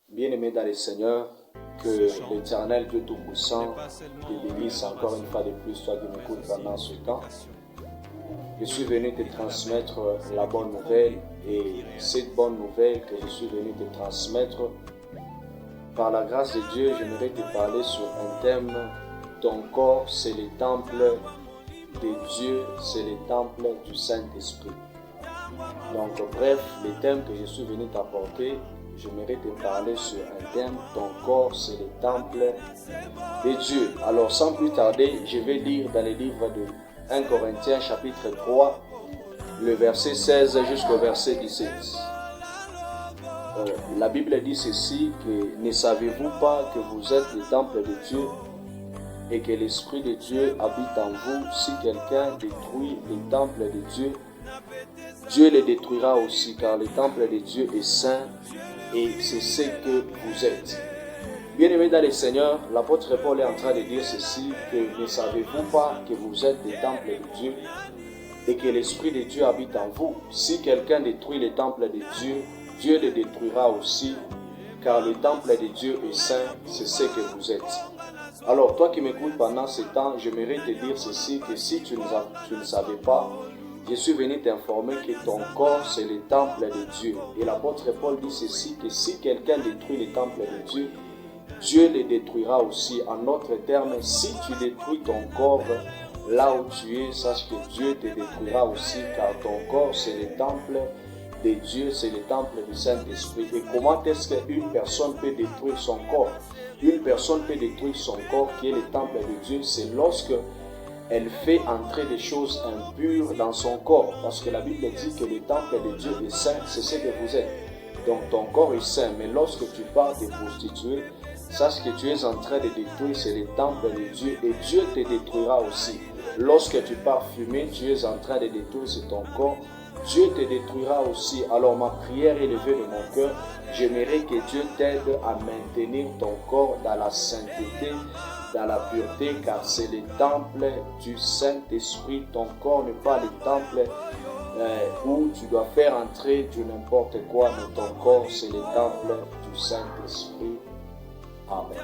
Bien-aimés dans le Seigneur, que l'Éternel Dieu Tout-Puissant te bénisse encore une fois de plus, toi qui m'écoutes pendant ce temps. Je suis venu te transmettre la bonne nouvelle et cette bonne nouvelle que je suis venu te transmettre, par la grâce de Dieu, j'aimerais te parler sur un thème. Ton corps, c'est le temple de Dieu, c'est le temple du Saint-Esprit. Donc bref, le thème que je suis venu t'apporter, j'aimerais te parler sur un thème. Ton corps, c'est le temple de Dieu. Alors sans plus tarder, je vais lire dans le livre de 1 Corinthiens chapitre 3, le verset 16 jusqu'au verset 17. La Bible dit ceci, que ne savez-vous pas que vous êtes le temple de Dieu et que l'Esprit de Dieu habite en vous? Si quelqu'un détruit le temple de Dieu, Dieu le détruira aussi, car le temple de Dieu est saint et c'est ce que vous êtes. Bien-aimés dans le Seigneur, l'apôtre Paul est en train de dire ceci, que ne savez-vous pas que vous êtes le temple de Dieu et que l'Esprit de Dieu habite en vous? Si quelqu'un détruit le temple de Dieu, Dieu le détruira aussi, car le temple de Dieu est saint, c'est ce que vous êtes. Alors, toi qui m'écoutes pendant ce temps, j'aimerais te dire ceci, que si tu ne savais pas, je suis venu t'informer que ton corps, c'est le temple de Dieu. Et l'apôtre Paul dit ceci, que si quelqu'un détruit le temple de Dieu, Dieu le détruira aussi. En d'autres termes, si tu détruis ton corps là où tu es, sache que Dieu te détruira aussi, car ton corps, c'est le temple de Dieu, c'est le temple du Saint-Esprit. Et comment est-ce qu'une personne peut détruire son corps? Une personne peut détruire son corps qui est le temple de Dieu, c'est lorsque elle fait entrer des choses impures dans son corps. Parce que la Bible dit que le temple de Dieu est saint, c'est ce que vous êtes. Donc ton corps est saint, mais lorsque tu pars te prostituer, sache que tu es en train de détruire, c'est le temple de Dieu et Dieu te détruira aussi. Lorsque tu pars fumer, tu es en train de détruire, c'est ton corps. Dieu te détruira aussi. Alors ma prière élevée de mon cœur, j'aimerais que Dieu t'aide à maintenir ton corps dans la sainteté, dans la pureté, car c'est le temple du Saint-Esprit. Ton corps n'est pas le temple où tu dois faire entrer du n'importe quoi, mais ton corps c'est le temple du Saint-Esprit. Amen.